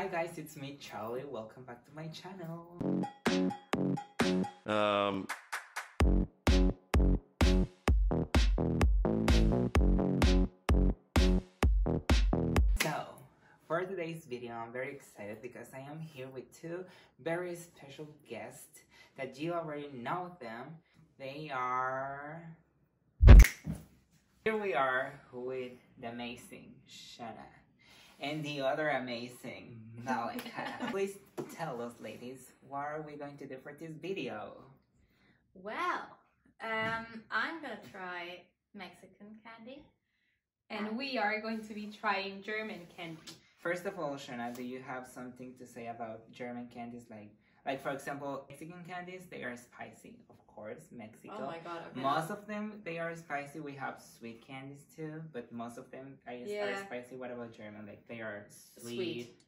Hi guys, it's me Charlie. Welcome back to my channel. So, for today's video, I'm very excited because I am here with two very special guests that you already know them. They are... Here we are with the amazing Shana and the other amazing Malika. Please tell us, ladies, what are we going to do for this video? Well, I'm gonna try Mexican candy. And we are going to be trying German candy. First of all, Shana, do you have something to say about German candies? Like for example, Mexican candies, they are spicy, of course, Mexico. Oh my god, okay. Most of them, they are spicy. We have sweet candies too, but most of them are spicy. What about German? Like they are sweet.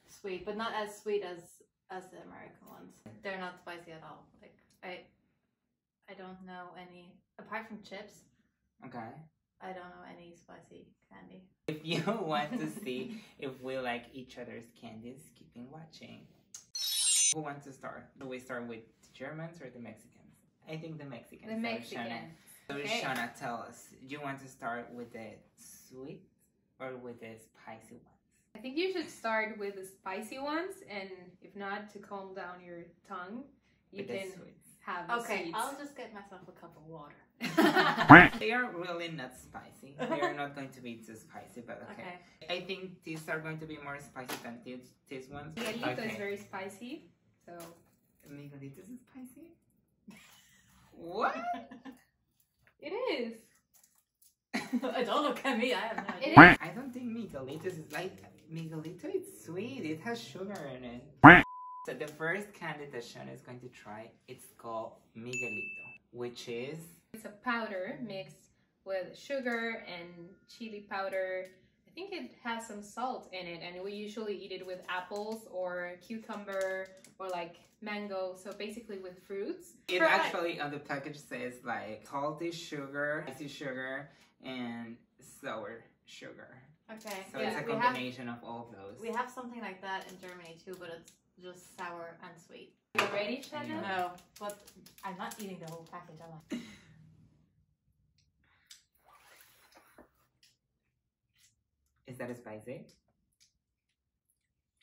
Sweet, but not as sweet as the American ones. They're not spicy at all. Like I don't know any, apart from chips. Okay. I don't know any spicy candy. If you want to see if we like each other's candies, keep on watching. Who wants to start? Do we start with the Germans or the Mexicans? I think the Mexicans. The Mexicans. So Shana, tell us, do you want to start with the sweet or with the spicy ones? I think you should start with the spicy ones, and if not, to calm down your tongue, you can have the Okay, sweets. I'll just get myself a cup of water. They are really not spicy. They are not going to be too spicy, but okay. I think these are going to be more spicy than these ones. Miguelito is very spicy, so... Miguelito is spicy? What? It is. Don't look at me, I have no idea. I don't think Miguelito is like... Miguelito is sweet. It has sugar in it. So the first candy that Shana is going to try, it's called Miguelito, which is... It's a powder mixed with sugar and chili powder. I think it has some salt in it, and we usually eat it with apples or cucumber or like mango, so basically with fruits. It actually on the package says like salty sugar, spicy sugar, and sour sugar. Okay. So it's a combination of all of those. We have something like that in Germany too, but it's just sour and sweet. You ready, Shana? No, but I'm not eating the whole package, am I? Is that spicy?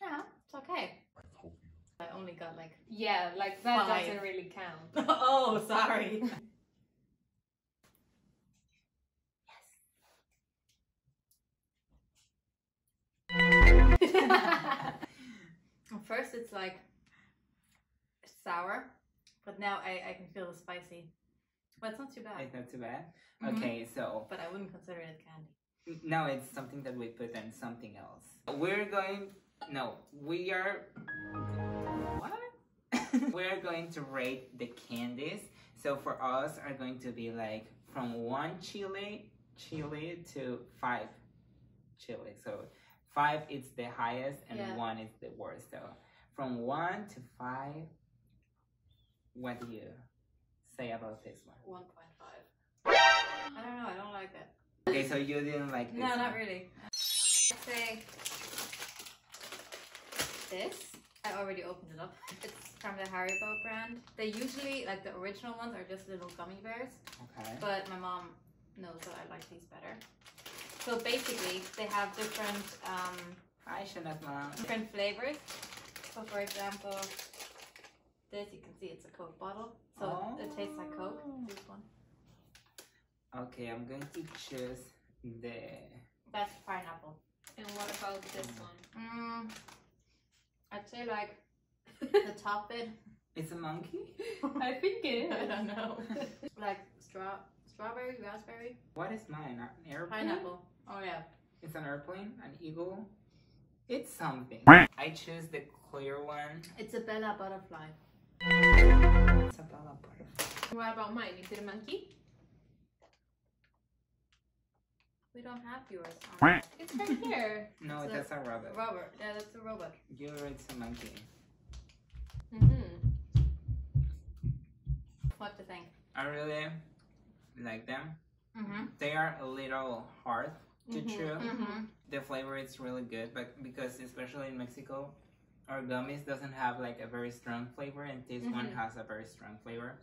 Yeah, it's okay. I only got like... Yeah, like that 5. doesn't really count. Oh, sorry. First it's like sour, but now I can feel the spicy. But it's not too bad. It's not too bad? Okay, so... But I wouldn't consider it candy. No, it's something that we put in something else. We're going... No, we are... What? We're going to rate the candies. So for us are going to be like from 1 chili to 5 chili. So 5 is the highest and 1 is the worst. So from 1 to 5, what do you say about this one? 1.5. I don't know, I don't like it. Okay, so you didn't like this No, one. not really. I'd say this. I already opened it up. It's from the Haribo brand. They usually, like the original ones, are just little gummy bears. Okay. But my mom knows that I like these better. So basically, they have different Hi, Shana's mom. different flavors. So for example, this, you can see it's a Coke bottle. So it tastes like Coke, this one. Okay, I'm going to choose the... That's pineapple. And what about this one? I'd say like the top bit. It's a monkey? I think it is. I don't know. Like strawberry, raspberry. What is mine? An airplane? Pineapple. Oh yeah. It's an airplane? An eagle? It's something. I choose the clear one. It's a Bella butterfly. It's a Bella butterfly. What about mine? Is it a monkey? We don't have yours. It's right here. No, that's a robot. Robert. Yeah, that's a robot. It's a monkey. What to think? I really like them. They are a little hard to chew. The flavor is really good, but because especially in Mexico, our gummies doesn't have like a very strong flavor, and this one has a very strong flavor.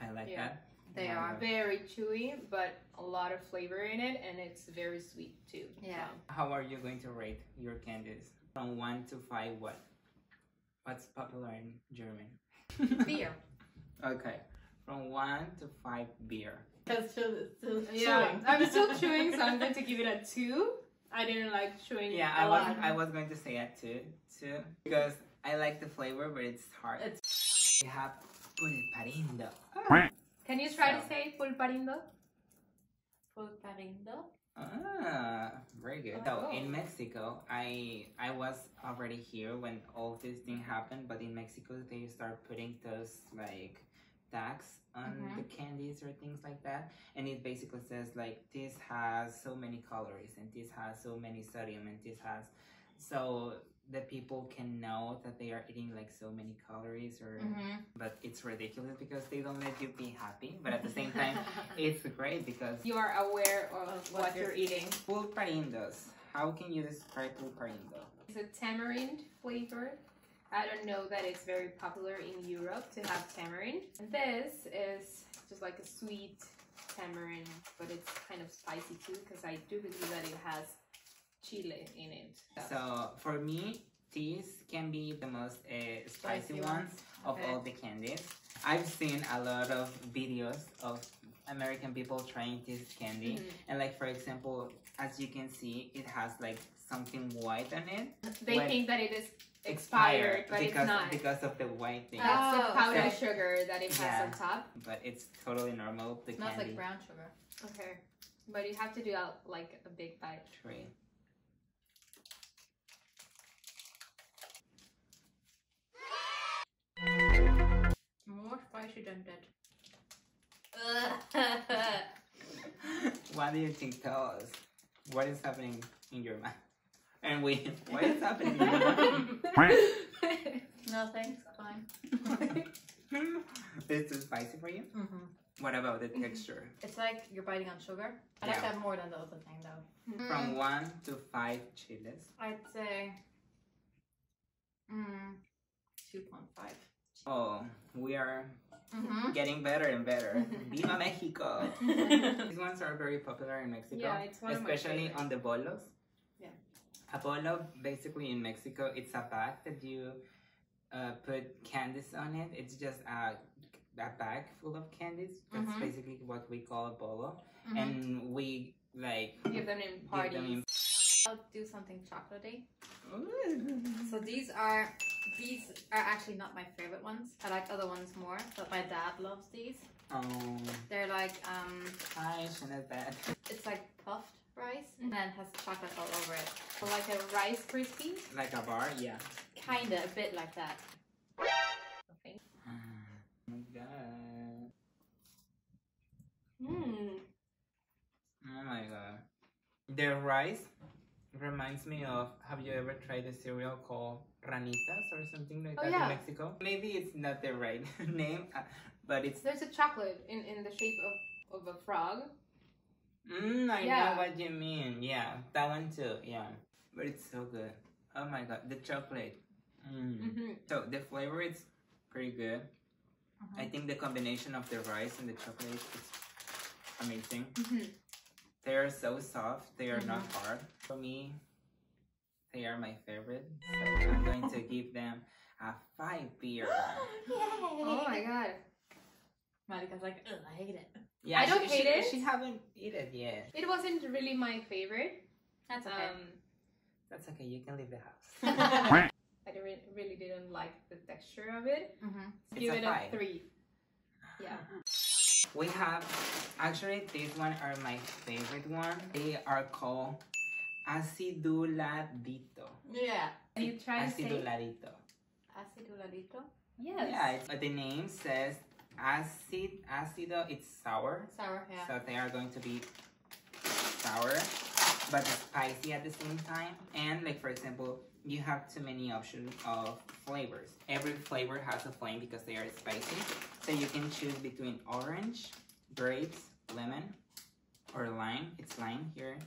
I like that. They are very chewy, but a lot of flavor in it, and it's very sweet too. Yeah. How are you going to rate your candies? From 1 to 5, what? What's popular in German? Beer. Okay. From 1 to 5, beer. That's still Yeah, chewing. I'm still chewing, so I'm going to give it a 2. I didn't like chewing. Yeah, I was going to say a 2 too, because I like the flavor, but it's hard. We have pulparindo. Can you try to say pulparindo? Pulparindo. Ah, very good. So in Mexico, I was already here when all this thing happened, but in Mexico they start putting those like tags on the candies or things like that, and it basically says like this has so many calories and this has so many sodium and this has, so the people can know that they are eating like so many calories or but it's ridiculous because they don't let you be happy, but at the same time it's great because you are aware of what you're eating. Pulparindos. How can you describe pulparindo? It's a tamarind flavor. I don't know that it's very popular in Europe to have tamarind. This is just like a sweet tamarind, but it's kind of spicy too, because I do believe that it has chile in it. So for me, these can be the most spicy ones of all the candies. I've seen a lot of videos of American people trying this candy, and like for example, as you can see, it has like something white on it. They think that it is expired, but because, it's not. Because of the white thing. That's the powdered sugar that it has on top. But it's totally normal. The Smells candy. like brown sugar. Okay. But you have to do like a big bite. Three. More spicy than that. What do you think? Tell us. What is happening in your mind? And what is happening in your mind? Nothing. Fine. Is it spicy for you? What about the texture? It's like you're biting on sugar. I like that more than the other thing though. From 1 to 5 chiles. I'd say 2.5. Oh, we are getting better and better. Viva Mexico! These ones are very popular in Mexico, Yeah, it's one especially of my on the bolos. Yeah. A bolo, basically in Mexico, it's a bag that you put candies on it. It's just a bag full of candies. That's basically what we call a bolo, and we like give them in parties. I'll do something chocolatey. So these are actually not my favorite ones. I like other ones more, but my dad loves these. Oh. They're like Hi, Shanazad. it's like puffed rice and then has chocolate all over it. So like a Rice Krispie? Like a bar, yeah. Kinda, a bit like that. Okay. Oh my god. Oh my god. The rice reminds me of, have you ever tried a cereal called Ranitas or something like that in Mexico? Maybe it's not the right name, but it's... There's a chocolate in the shape of a frog. I know what you mean. Yeah, that one too, yeah. But it's so good. Oh my god, the chocolate. So the flavor is pretty good. I think the combination of the rice and the chocolate is amazing. They are so soft. They are not hard. For me, they are my favorite. So I'm going to give them a 5 beer. Oh my god. Malika's like, ugh, I hate it. Yeah, I don't hate it. She haven't eaten it yet. It wasn't really my favorite. That's okay. That's okay. You can leave the house. I really didn't like the texture of it. It's Give it a a 5. 3. Yeah. We have, actually, these one are my favorite one. They are called aciduladito. Yeah. Can you try to say Aciduladito. Aciduladito? Yes. Yeah, the name says acido, it's sour. Sour, yeah. So they are going to be sour, but spicy at the same time. And like, for example, you have too many options of flavors. Every flavor has a flame because they are spicy. So you can choose between orange, grapes, lemon, or lime. It's lime here.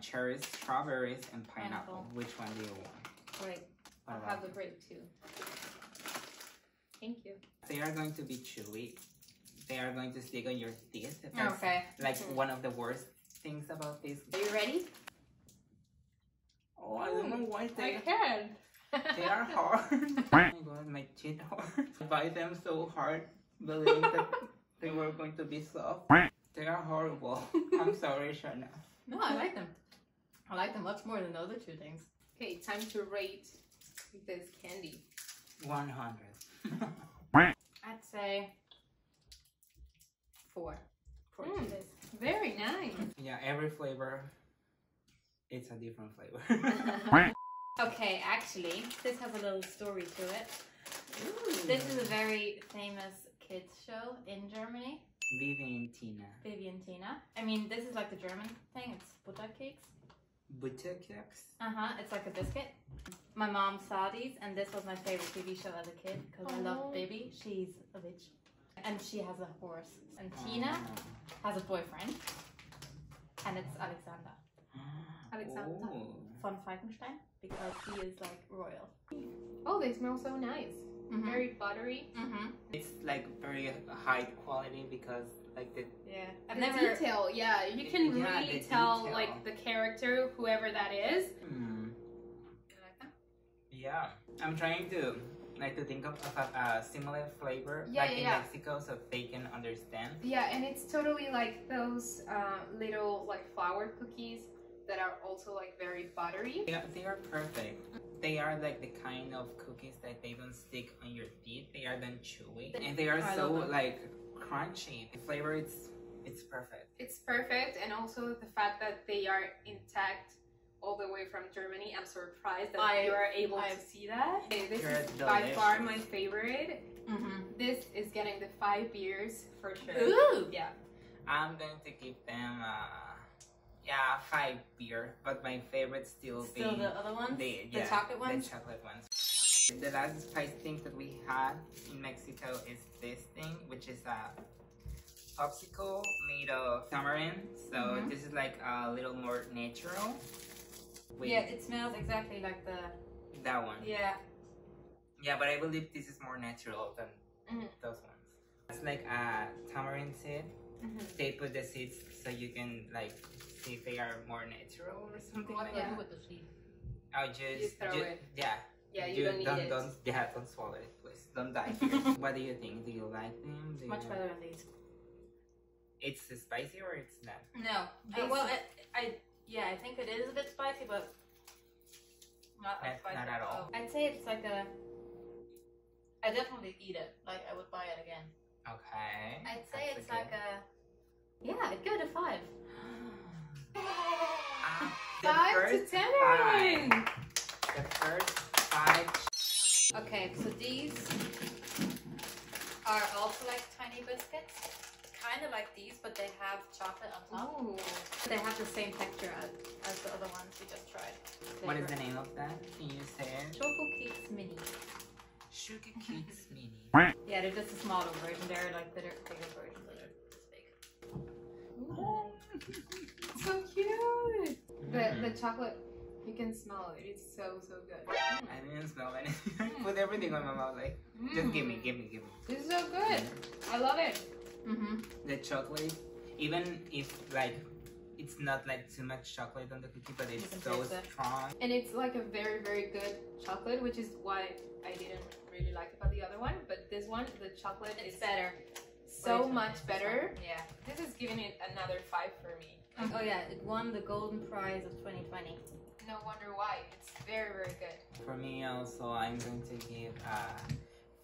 cherries, strawberries, and pineapple. Which one do you want? Wait, I'll have the grape too. Thank you. They are going to be chewy. They are going to stick on your teeth. Okay. Like one of the worst things about this. Are you ready? Oh, I don't know why they are hard. Oh my god, my teeth hurt. I bite them so hard, believing that they were going to be soft. They are horrible. I'm sorry, Shana. No, I like them. I like them much more than the other two things. Okay, time to rate this candy. 100. I'd say 4. 4 to this. Very nice. Yeah, every flavor, it's a different flavor. Okay, actually, this has a little story to it. Ooh. This is a very famous kids show in Germany. 𝕤𝕤𝕤𝕤. I mean, this is like the German thing. It's Butterkeks. Butterkeks? It's like a biscuit. My mom saw these, and this was my favorite TV show as a kid because I love Baby. She's a bitch. And she has a horse. And Tina has a boyfriend, and it's Alexander. Alexander von Falkenstein, because he is like royal. Oh, they smell so nice. Very buttery. It's like very high quality because like the detail. Yeah, you can really tell like the character, whoever that is. You like them? Yeah, I'm trying to think of a similar flavor in Mexico so they can understand. Yeah, and it's totally like those little like flour cookies that are also like very buttery. Yeah, they are perfect. They are like the kind of cookies that they don't stick on your teeth. They are then chewy, and they are so like crunchy. The flavor, it's perfect. It's perfect, and also the fact that they are intact all the way from Germany. I'm surprised that you are able to see that. Okay, this is by far my favorite. This is getting the 5 beers for sure. Ooh. Yeah. I'm going to give them 5 beer, but my favorite still the other ones? The chocolate ones? The chocolate ones. The last spice thing that we had in Mexico is this thing, which is a popsicle made of tamarind. So this is like a little more natural. Yeah, it smells exactly like that one. Yeah. Yeah, but I believe this is more natural than those ones. It's like a tamarind seed. They put the seeds so you can like see if they are more natural or something like that. With the seed? I'll just throw it. Yeah. Yeah, you don't need it. Don't swallow it, please. Don't die. What do you think? Do you like them? Much better than these. It's spicy or it's not? No. I think it is a bit spicy, but not as spicy. Not at all. I'd say it's like I definitely eat it. Like, I would buy it again. Okay. I'd say it's like I'd give it a 5. 5 to 10. The first 5. Okay, so these are also like tiny biscuits. Kind of like these, but they have chocolate on top. Ooh. They have the same texture as the other ones we just tried. What is the name of that? Can you say it? 𝕬𝕠𝕟𝕠𝕟 Mini. Sugar Cakes Mini. Yeah, they're just a smaller version. They're like bigger versions that are this big. So cute! The chocolate, you can smell it. It's so good. I didn't smell anything. I put everything on my mouth like, just give me. This is so good. I love it. The chocolate, even if like it's not like too much chocolate on the cookie, but it's so strong. And it's like a very good chocolate, which is why I didn't really like about the other one. But this one, the chocolate is better. So much better. Yeah. This is giving it another 5 for me. Oh yeah, it won the golden prize of 2020. No wonder why. It's very good. For me also, I'm going to give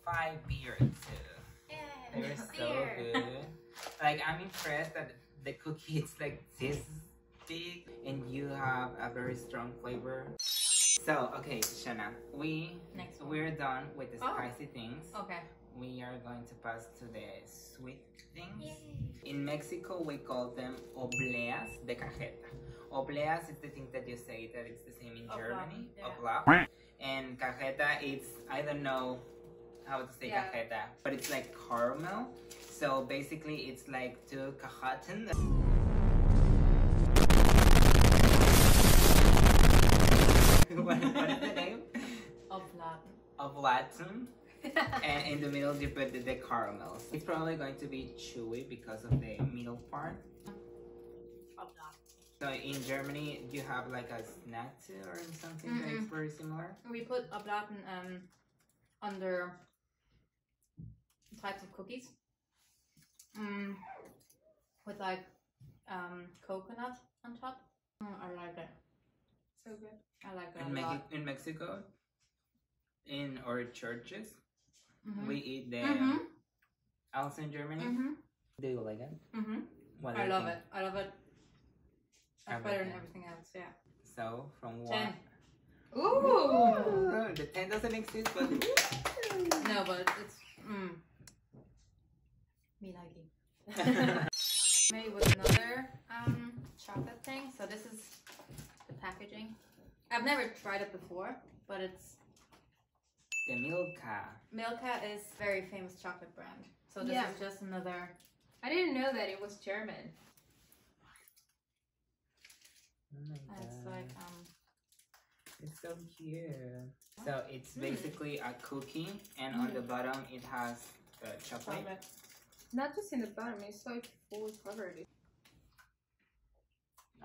5 beer too. Yeah, they're so good. Like, I'm impressed that the cookie is like this big and you have a very strong flavor. So, okay, Shana, we're done with the spicy things. Okay. We are going to pass to the sweet things. Yay. In Mexico, we call them obleas de cajeta. Obleas is the thing that you say that it's the same in Germany. Oblak. And cajeta, it's, I don't know how to say cajeta, but it's like caramel. So basically, it's like 2 cajetas. what is the name? 𝕬𝕬𝕤. And in the middle you put the caramels. It's probably going to be chewy because of the middle part. 𝕬𝕬. So in Germany, do you have like a snack too or something that is very similar? We put 𝕬𝕬 under types of cookies. With like coconut on top. I like it. So good. I like it a lot. In Mexico, in our churches, we eat the also in Germany. Do you like it? What I love it. I love it. It's better than everything else, yeah. So, from 10. what? Ooh! The 10 doesn't exist, but... No, but it's... Me like it. Maybe with another chocolate thing. So this is the packaging. I've never tried it before, but it's... The 𝕤𝕦. 𝕤𝕦 is a very famous chocolate brand. So this is just another... I didn't know that it was German. Oh my God. It's like it's so cute. So it's basically a cookie, and on the bottom it has chocolate. Not just in the bottom, it's like fully covered.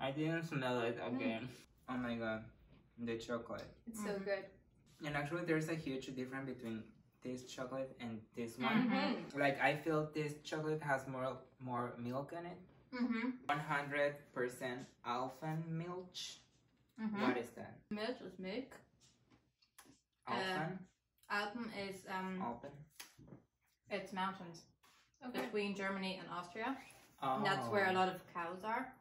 I didn't smell it again. Oh my God, the chocolate. It's so good. And actually, there's a huge difference between this chocolate and this one. Like I feel this chocolate has more milk in it. 100% 𝕬𝕬𝕤. What is that? Milk is milk. 𝕬𝕬𝕤? 𝕬𝕬 is it's mountains between Germany and Austria. Oh. And that's where a lot of cows are.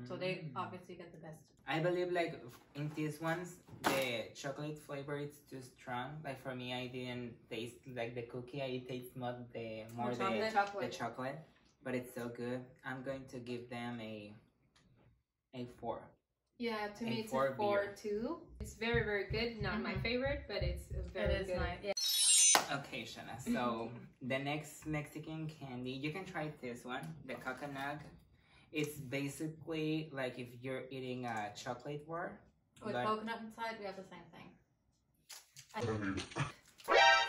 So they obviously get the best. I believe like in these ones the chocolate flavor is too strong. Like for me, I didn't taste like the cookie. I taste more the chocolate. But it's so good. I'm going to give them a 4. Yeah, to me it's a 4 too. It's very, very good. Not my favorite, but it's very good. Nice. Yeah. Okay, Shana. So the next Mexican candy, you can try this one, the 𝕬𝕬𝕟. It's basically like if you're eating a chocolate bar. With coconut inside, we have the same thing.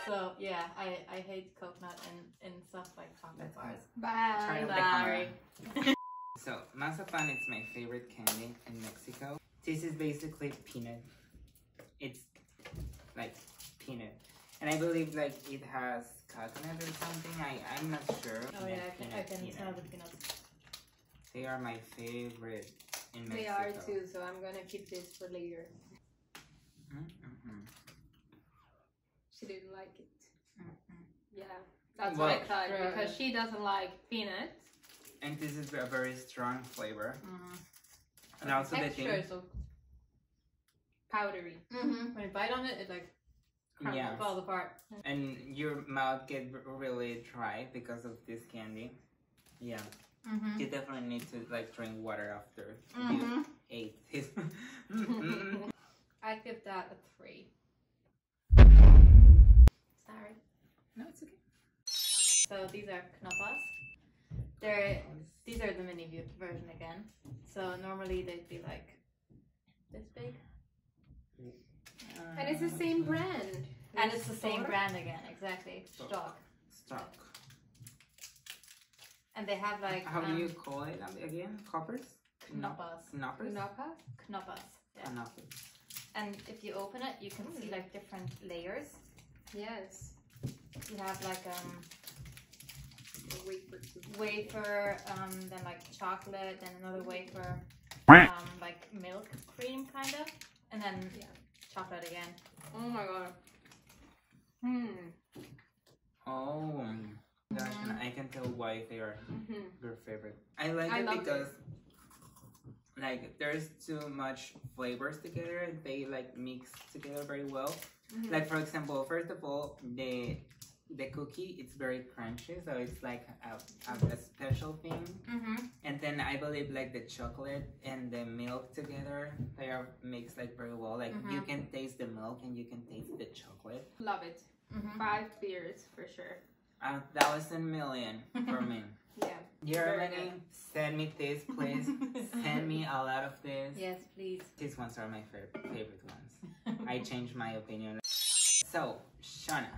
So yeah, I hate coconut and stuff like chocolate bars. Bye. So mazapan is my favorite candy in Mexico. This is basically peanut. It's like peanut, and I believe like it has coconut or something. I'm not sure. Oh yeah, I can smell the peanuts. They are my favorite in Mexico. They are too. So I'm gonna keep this for later. She didn't like it. Yeah, that's what I thought, because she doesn't like peanuts. And this is a very strong flavor. And also the thing is so powdery. When you bite on it, it like falls apart. And your mouth gets really dry because of this candy. Yeah. You definitely need to like drink water after you ate this. I give that a 3. Sorry. No, it's okay. So these are 𝕬𝕬𝕤. These are the mini version again. So normally they'd be like this big. And it's the same brand. And it's the same brand again, exactly. Stock. And they have like... How do you call it again? Coppers? 𝕬𝕬𝕤. Yeah. And if you open it, you can see like different layers. Yes. You have like wafer, then like chocolate, then another wafer, like milk cream kind of, and then chocolate again. Oh my God. Oh gosh, I can tell why they are your favorite. I like it because like there's too much flavors together. They like mix together very well. Like for example, first of all, the cookie, it's very crunchy, so it's like a special thing. And then I believe like the chocolate and the milk together, they are mixed like very well. Like you can taste the milk and you can taste the chocolate. Love it. 5 beers for sure. 1,000,000,000 for me. Yeah. Germany, send me this, please. Send me a lot of this. Yes, please. These ones are my favorite ones. I changed my opinion. So, Shana,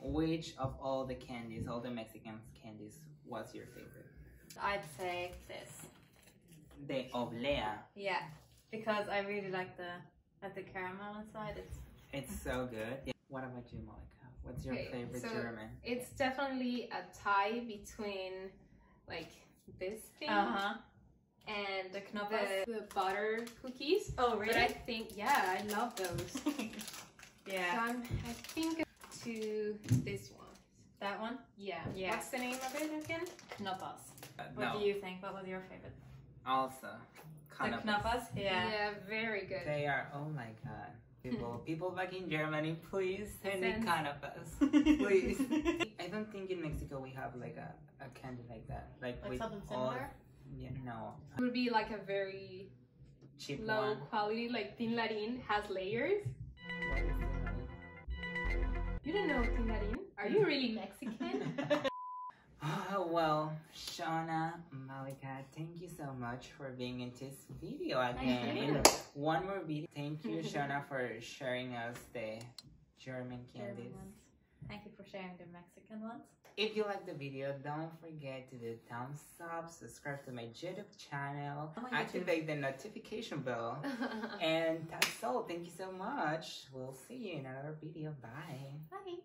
which of all the candies, all the Mexican candies, was your favorite? I'd say this. The oblea. Yeah, because I really like the caramel inside. It's so good. Yeah. What about you, Monica? What's your favorite German? It's definitely a tie between like this thing and the Knoppers. the butter cookies. Oh, really? But I think, yeah, I love those. Yeah. So I think to this one. That one? Yeah. Yeah. What's the name of it again? Knoppers. No. What do you think? What was your favorite? Also, The Knoppers? Yeah. Yeah, very good. They are, oh my god. People back in Germany, please send me canapes. Please. I don't think in Mexico we have like a candy like that. Like with something all, similar? yeah, no. It would be like a very Cheap low one. quality, like ∕ has layers. What is it? You don't know ∕. Are you really Mexican? Oh, well, Shana, Malika, thank you so much for being in this video again. In one more video. Thank you, Shana, for sharing us the German candies. Thank you for sharing the Mexican ones. If you like the video, don't forget to do thumbs up, subscribe to my YouTube channel, activate the notification bell, and that's all. Thank you so much. We'll see you in another video. Bye. Bye.